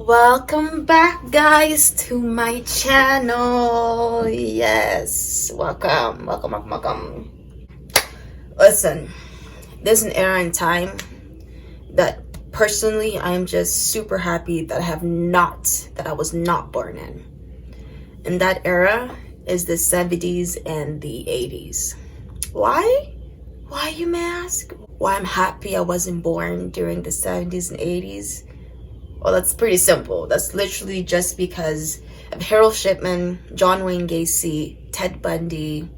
Welcome back, guys, to my channel. Yes, welcome. Listen, there's an era in time that personally I'm just super happy that I was not born in. And that era is the 70s and the 80s. Why? Why, you may ask? Why I'm happy I wasn't born during the 70s and 80s? Well, that's pretty simple. That's literally just because of Harold Shipman, John Wayne Gacy, Ted Bundy,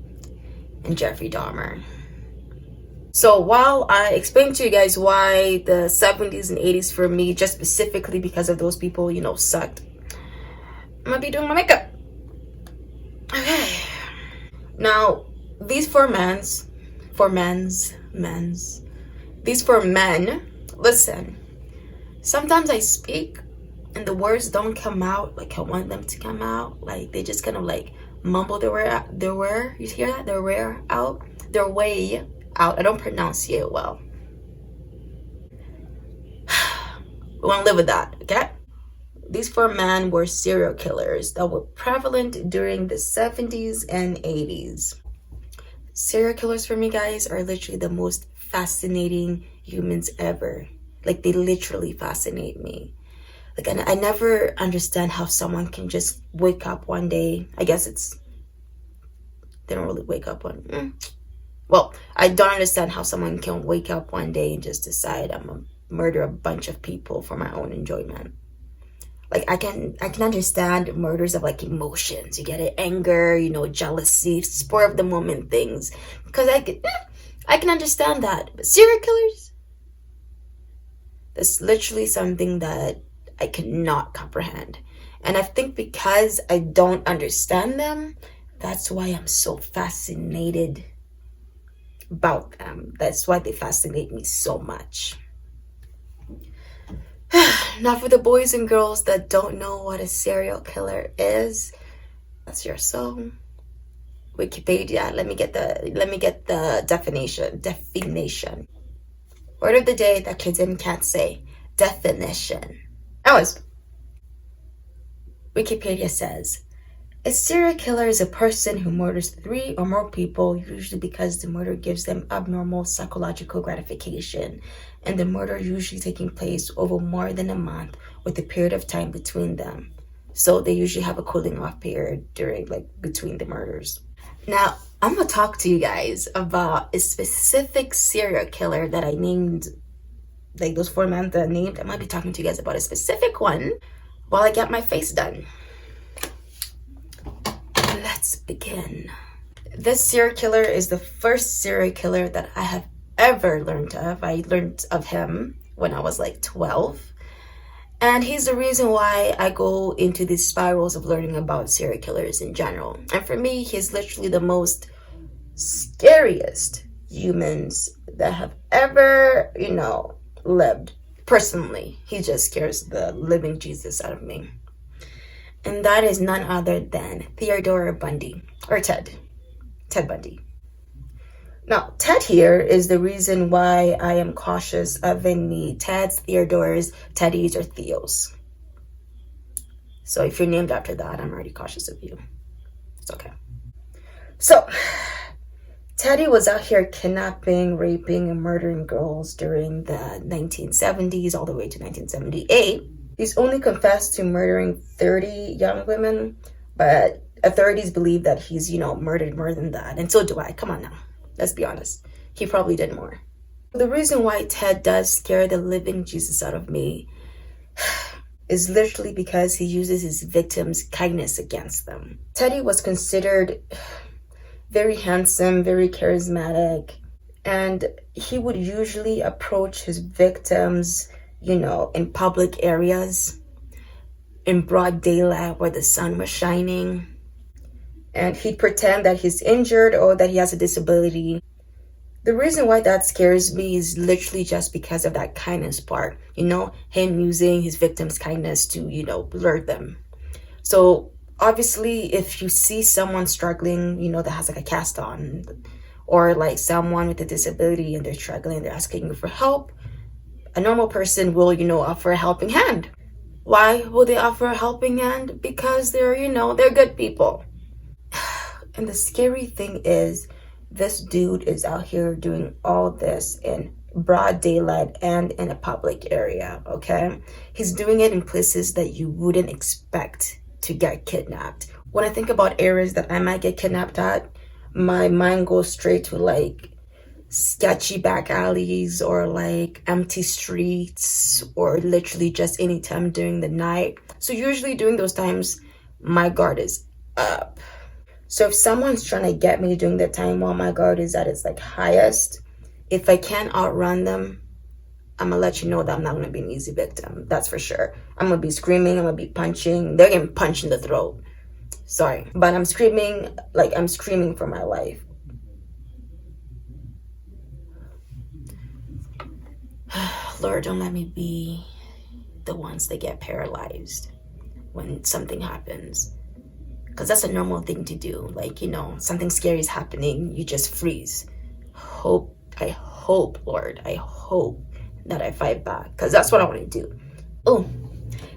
and Jeffrey Dahmer. So while I explain to you guys why the 70s and 80s for me, just specifically because of those people, sucked, I'm gonna be doing my makeup. Okay. Now, these four men, listen. Sometimes I speak and the words don't come out like I want them to come out. Like they just kind of like mumble their way out. You hear that? Their way out. I don't pronunciate well. We want to live with that, okay? These four men were serial killers that were prevalent during the 70s and 80s. Serial killers for me, guys, are literally the most fascinating humans ever. Like, they literally fascinate me. Like, I never understand how someone can just wake up one day. I guess they don't really wake up Well, I don't understand how someone can wake up one day and just decide I'm gonna murder a bunch of people for my own enjoyment. Like, I can understand murders of, like, emotions. You get it? Anger, jealousy, spur of the moment things. Because I can understand that. But serial killers? That's literally something that I cannot comprehend. And I think because I don't understand them, that's why I'm so fascinated about them. That's why they fascinate me so much. Now, for the boys and girls that don't know what a serial killer is, that's your song. Wikipedia. Let me get the definition. Word of the day that kids can't say. Definition. Anyways, Wikipedia says, a serial killer is a person who murders 3 or more people, usually because the murder gives them abnormal psychological gratification, and the murder usually taking place over more than a month with a period of time between them. So they usually have a cooling off period between the murders. Now, I'm going to talk to you guys about a specific serial killer that I named, like those 4 men that I named. I'm going to be talking to you guys about a specific one while I get my face done. Let's begin. This serial killer is the first serial killer that I have ever learned of. I learned of him when I was like 12. And he's the reason why I go into these spirals of learning about serial killers in general. And for me, he's literally the most scariest humans that have ever, lived. Personally, he just scares the living Jesus out of me. And that is none other than Theodore Bundy, or Ted Bundy. Now, Ted here is the reason why I am cautious of any Teds, Theodores, Teddys, or Theos. So if you're named after that, I'm already cautious of you. It's okay. So, Teddy was out here kidnapping, raping, and murdering girls during the 1970s all the way to 1978. He's only confessed to murdering 30 young women, but authorities believe that he's, murdered more than that. And so do I. Come on now. Let's be honest. He probably did more. The reason why Ted does scare the living Jesus out of me is literally because he uses his victims' kindness against them. Teddy was considered very handsome, very charismatic, and he would usually approach his victims, in public areas, in broad daylight where the sun was shining. And he'd pretend that he's injured or that he has a disability. The reason why that scares me is literally just because of that kindness part. Him using his victims' kindness to, lure them. So obviously, if you see someone struggling, that has like a cast on, or like someone with a disability and they're struggling, they're asking you for help, a normal person will, offer a helping hand. Why will they offer a helping hand? Because they're, they're good people. And the scary thing is, this dude is out here doing all this in broad daylight and in a public area, okay? He's doing it in places that you wouldn't expect to get kidnapped. When I think about areas that I might get kidnapped at, my mind goes straight to like sketchy back alleys or like empty streets or literally just any time during the night. So usually during those times, my guard is up. So if someone's trying to get me during the time while my guard is at its like highest, if I can't outrun them, I'm gonna let you know that I'm not gonna be an easy victim. That's for sure. I'm gonna be screaming, I'm gonna be punching. They're getting punched in the throat. Sorry, but I'm screaming like I'm screaming for my life. Lord, don't let me be the ones that get paralyzed when something happens. Because that's a normal thing to do. Like, something scary is happening, you just freeze. I hope, Lord, I hope that I fight back. Because that's what I want to do. Oh,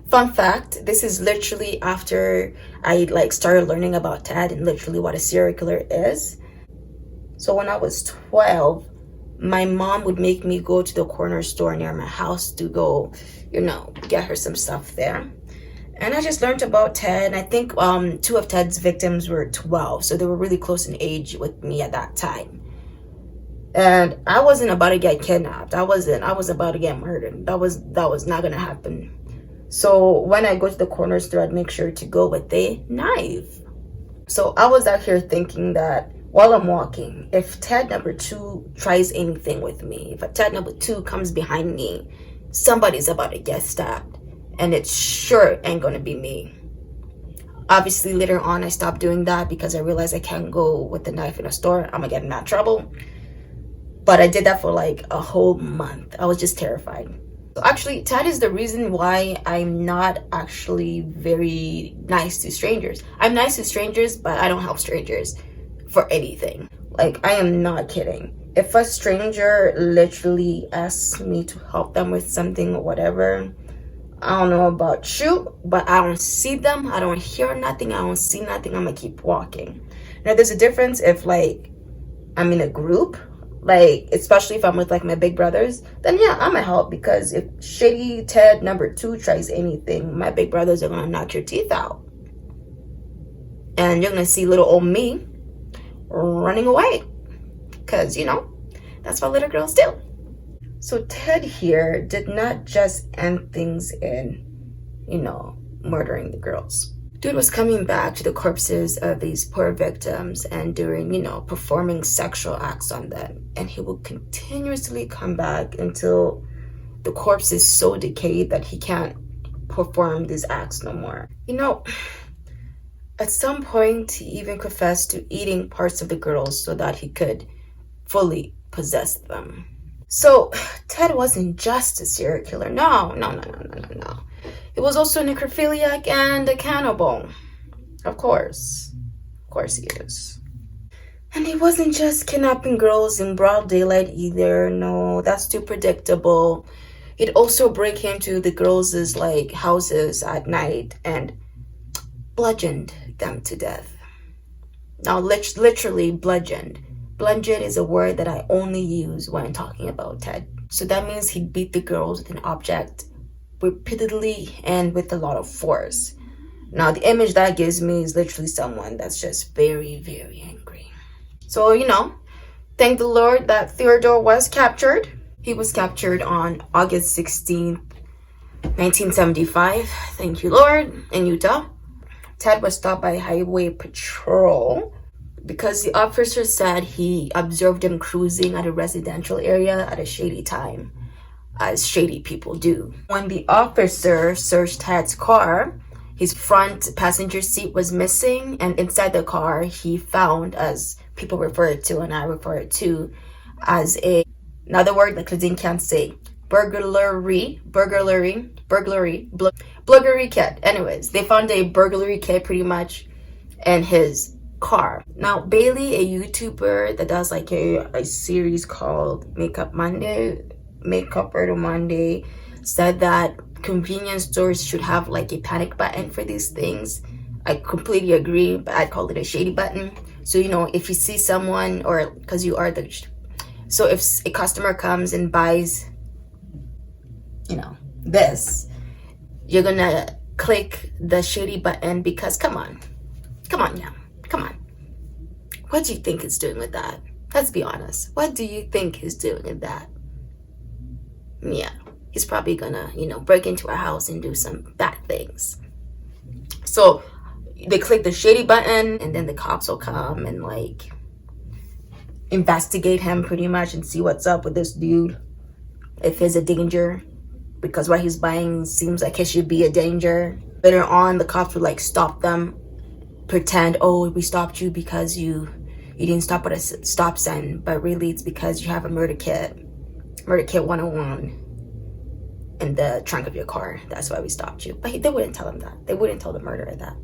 fun fact, this is literally after I started learning about Ted and literally what a serial killer is. So when I was 12, my mom would make me go to the corner store near my house to go, get her some stuff there. And I just learned about Ted. I think 2 of Ted's victims were 12, so they were really close in age with me at that time. And I wasn't about to get kidnapped. I was about to get murdered. That was not gonna happen. So when I go to the corner store, I'd make sure to go with a knife. So I was out here thinking that while I'm walking, if Ted number 2 tries anything with me, if a Ted number 2 comes behind me, somebody's about to get stabbed. And it sure ain't gonna be me. Obviously, later on, I stopped doing that because I realized I can't go with the knife in a store. I'm gonna get in that trouble. But I did that for like a whole month. I was just terrified. So actually, Ted is the reason why I'm not actually very nice to strangers. I'm nice to strangers, but I don't help strangers for anything. Like, I am not kidding. If a stranger literally asks me to help them with something or whatever, I don't know about you, but I don't see them, I don't hear nothing, I don't see nothing, I'm gonna keep walking. Now, there's a difference if I'm in a group, especially if I'm with my big brothers, then yeah, I'm gonna help, because if shady Ted number 2 tries anything, my big brothers are gonna knock your teeth out. And you're gonna see little old me running away, because that's what little girls do. So Ted here did not just end things in, murdering the girls. Dude was coming back to the corpses of these poor victims and doing, performing sexual acts on them. And he will continuously come back until the corpse is so decayed that he can't perform these acts no more. At some point, he even confessed to eating parts of the girls so that he could fully possess them. So Ted wasn't just a serial killer. No. He was also a necrophiliac and a cannibal. Of course he is. And he wasn't just kidnapping girls in broad daylight either. No, that's too predictable. He'd also break into the girls' houses at night and bludgeoned them to death. Now, literally bludgeoned. Bludgeon is a word that I only use when talking about Ted. So that means he beat the girls with an object repeatedly and with a lot of force. Now, the image that gives me is literally someone that's just very, very angry. So, thank the Lord that Theodore was captured. He was captured on August 16th, 1975. Thank you, Lord, in Utah. Ted was stopped by Highway Patrol because the officer said he observed him cruising at a residential area at a shady time, as shady people do. When the officer searched Ted's car, his front passenger seat was missing, and inside the car he found, as people refer to and I refer to, as another word that Claudine can't say, burglary kit. Anyways, they found a burglary kit pretty much in his car. Now, Bailey, a YouTuber that does a series called Makeup Murder Monday, said that convenience stores should have like a panic button for these things. I completely agree, but I'd call it a shady button. So, you know, if you see someone, or because you are the, so if a customer comes and buys, you know, this, you're gonna click the shady button because come on now, come on. What do you think it's doing with that? Let's be honest. What do you think he's doing with that? Yeah, he's probably gonna, you know, break into our house and do some bad things. So they click the shady button, and then the cops will come and like investigate him pretty much and see what's up with this dude, if he's a danger, because what he's buying seems like it should be a danger. Later on, the cops would like stop them, pretend, oh, we stopped you because you didn't stop at a stop sign, but really it's because you have a murder kit 101 in the trunk of your car. That's why we stopped you. But they wouldn't tell him that. They wouldn't tell the murderer that.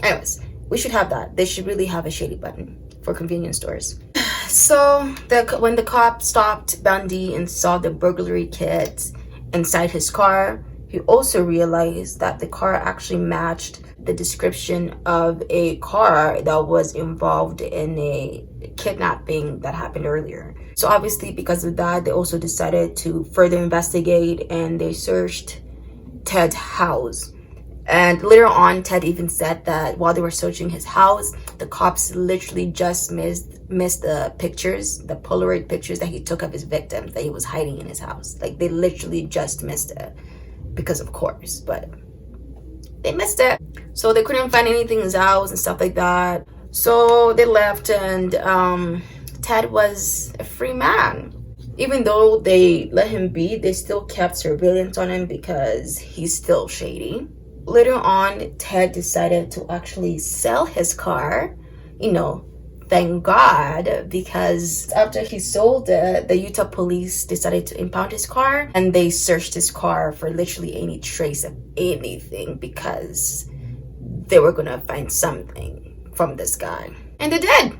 Anyways, we should have that. They should really have a shady button for convenience stores. So when the cop stopped Bundy and saw the burglary kit inside his car, he also realized that the car actually matched the description of a car that was involved in a kidnapping that happened earlier. So obviously because of that, they also decided to further investigate, and they searched Ted's house. And later on, Ted even said that while they were searching his house, the cops literally just missed the pictures, the Polaroid pictures that he took of his victims that he was hiding in his house. Like, they literally just missed it, because of course, but they missed it. So they couldn't find anything in his house and stuff like that. So they left, and Ted was a free man. Even though they let him be, they still kept surveillance on him because he's still shady. Later on, Ted decided to actually sell his car, you know, thank God, because after he sold it, the Utah police decided to impound his car, and they searched his car for literally any trace of anything because they were gonna find something from this guy. And they did.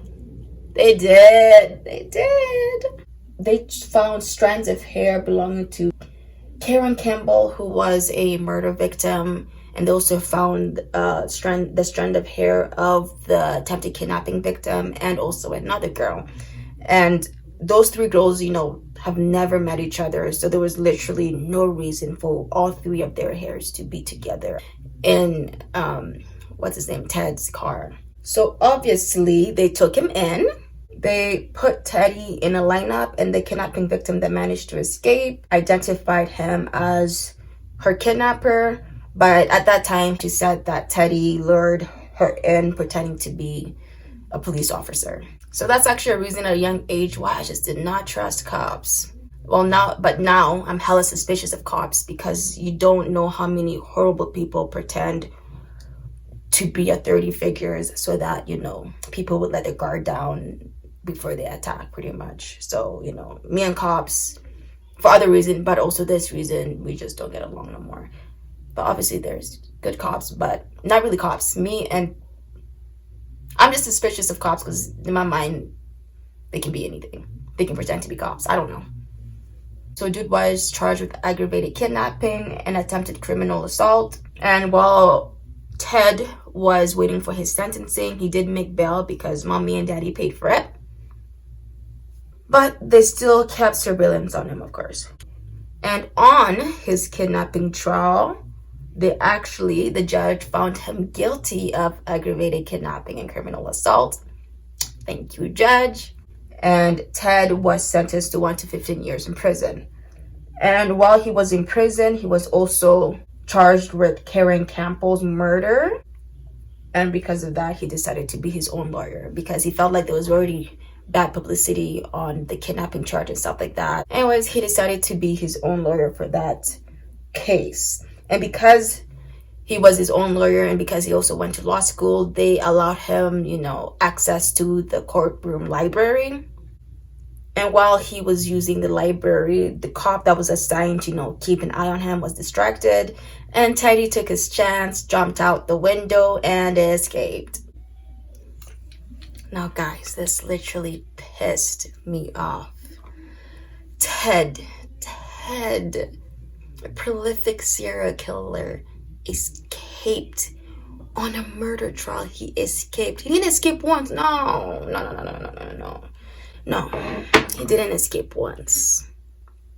They found strands of hair belonging to Karen Campbell, who was a murder victim. And they also found the strand of hair of the attempted kidnapping victim and also another girl. And those three girls, you know, have never met each other. So there was literally no reason for all three of their hairs to be together in, Ted's car. So obviously they took him in. They put Teddy in a lineup, and the kidnapping victim that managed to escape identified him as her kidnapper. But at that time, she said that Teddy lured her in pretending to be a police officer. So that's actually a reason at a young age why I just did not trust cops. Well, now I'm hella suspicious of cops, because you don't know how many horrible people pretend to be authority figures so that, you know, people would let their guard down before they attack, pretty much. So, you know, me and cops, for other reason, but also this reason, we just don't get along no more. But obviously there's good cops, but not really cops. I'm just suspicious of cops because in my mind, they can be anything. They can pretend to be cops. I don't know. So dude was charged with aggravated kidnapping and attempted criminal assault. And while Ted was waiting for his sentencing, he did make bail because mommy and daddy paid for it. But they still kept surveillance on him, of course. And on his kidnapping trial, the judge found him guilty of aggravated kidnapping and criminal assault. Thank you, judge. And Ted was sentenced to 1 to 15 years in prison. And while he was in prison, he was also charged with Karen Campbell's murder. And because of that, he decided to be his own lawyer because he felt like there was already bad publicity on the kidnapping charge and stuff like that. Anyways, he decided to be his own lawyer for that case. And because he was his own lawyer and because he also went to law school, they allowed him, you know, access to the courtroom library. And while he was using the library, the cop that was assigned to, you know, keep an eye on him was distracted. And Teddy took his chance, jumped out the window, and escaped. Now, guys, this literally pissed me off. Ted. A prolific serial killer escaped on a murder trial. He escaped. He didn't escape once. No. He didn't escape once.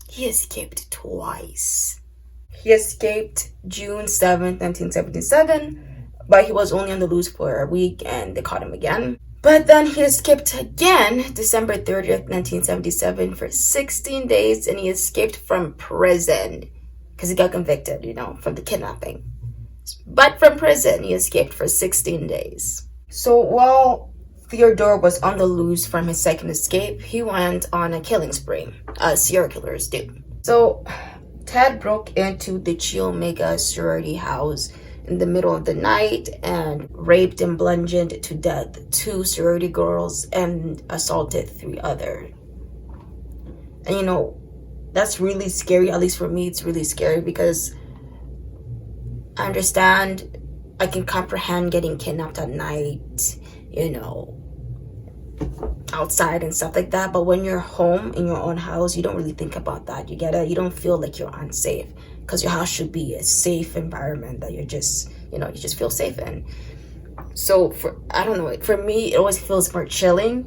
He escaped twice. He escaped June 7th, 1977, but he was only on the loose for a week and they caught him again. But then he escaped again December 30th, 1977 for 16 days, and he escaped from prison because he got convicted, from the kidnapping. But from prison, he escaped for 16 days. So while Theodore was on the loose from his second escape, he went on a killing spree, as serial killers do. So Ted broke into the Chi Omega sorority house in the middle of the night and raped and bludgeoned to death 2 sorority girls and assaulted 3 others. And that's really scary. At least for me, it's really scary because I understand, I can comprehend getting kidnapped at night, outside and stuff like that. But when you're home in your own house, you don't really think about that. You get it? You don't feel like you're unsafe because your house should be a safe environment that you're just, you just feel safe in. So for me, it always feels more chilling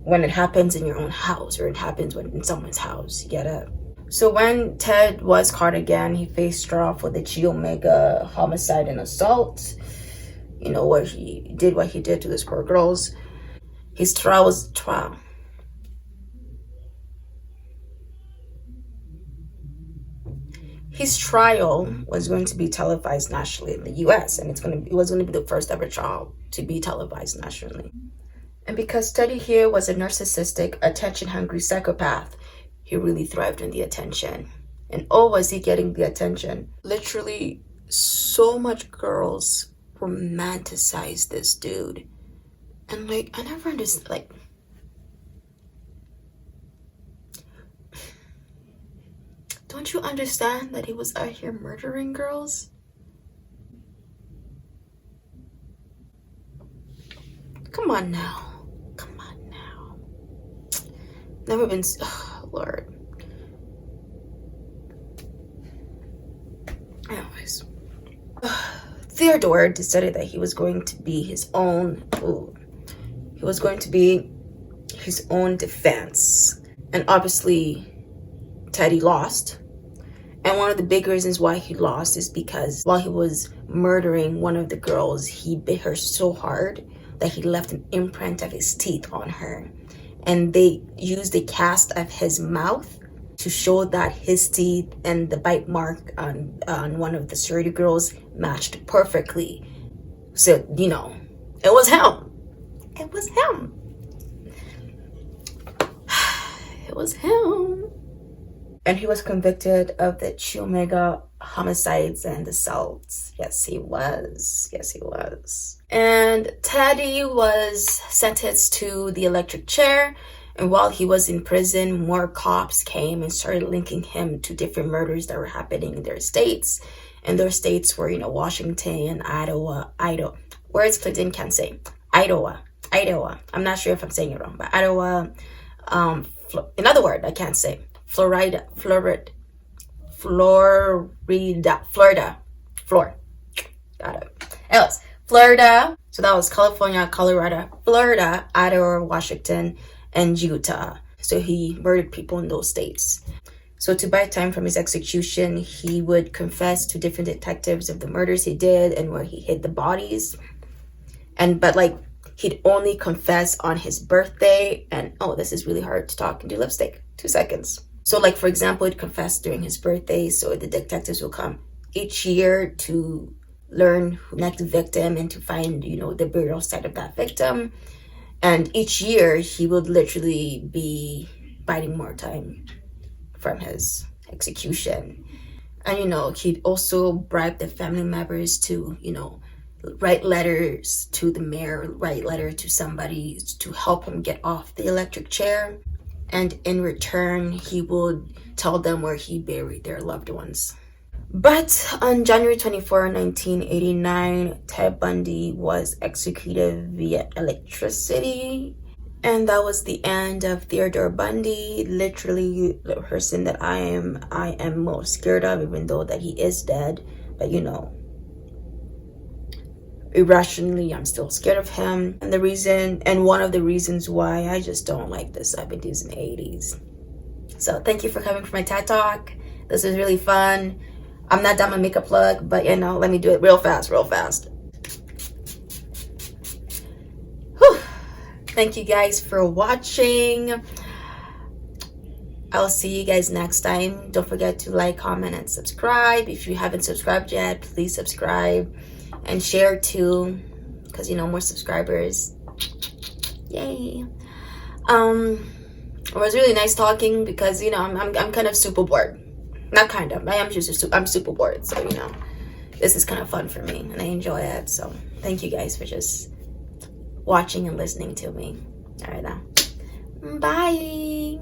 when it happens in your own house or it happens in someone's house. You get it? So when Ted was caught again, he faced trial for the Chi Omega homicide and assault, where he did what he did to these poor girls. His trial was His trial was going to be televised nationally in the US, and it was going to be the first ever trial to be televised nationally. And because Teddy here was a narcissistic, attention-hungry psychopath, he really thrived on the attention. And was he getting the attention? Literally, so much girls romanticize this dude. And I never understood, don't you understand that he was out here murdering girls? Come on now. Never been, Lord. Anyways. Theodore decided that he was going to be his own, defense. And obviously, Teddy lost. And one of the big reasons why he lost is because while he was murdering one of the girls, he bit her so hard that he left an imprint of his teeth on her. And they used a cast of his mouth to show that his teeth and the bite mark on one of the sorority girls matched perfectly. So, it was him. It was him. It was him. And he was convicted of the Chi Omega homicides and assaults. Yes, he was. And Teddy was sentenced to the electric chair. And while he was in prison, more cops came and started linking him to different murders that were happening in their states. And their states were, Washington, Idaho. Words Clinton can't say. Idaho. I'm not sure if I'm saying it wrong, but Idaho. Another word I can't say. Florida. Got it. Anyways, Florida. So that was California, Colorado, Florida, Idaho, Washington, and Utah. So he murdered people in those states. So to buy time from his execution, he would confess to different detectives of the murders he did and where he hid the bodies. But he'd only confess on his birthday. And this is really hard to talk and do lipstick. 2 seconds. So for example, he'd confess during his birthday. So the detectives will come each year to learn who next victim and to find, the burial site of that victim. And each year he would literally be biding more time from his execution. And, he'd also bribe the family members to, write letters to the mayor, write letter to somebody to help him get off the electric chair. And in return, he would tell them where he buried their loved ones. But on January 24, 1989, Ted Bundy was executed via electricity. And that was the end of Theodore Bundy, literally the person that I am most scared of, even though that he is dead. But you know, irrationally, I'm still scared of him. And one of the reasons why I just don't like the 70s and 80s. So thank you for coming for my TED Talk. This was really fun. I'm not done my makeup look, but you know, let me do it real fast. Whew. Thank you guys for watching. I'll see you guys next time. Don't forget to like, comment, and subscribe. If you haven't subscribed yet, please subscribe and share too, because you know, more subscribers. Yay. It was really nice talking because you know I'm kind of super bored. Not kind of. I'm super bored. So you know, this is kind of fun for me and I enjoy it. So thank you guys for just watching and listening to me. All right now. Bye.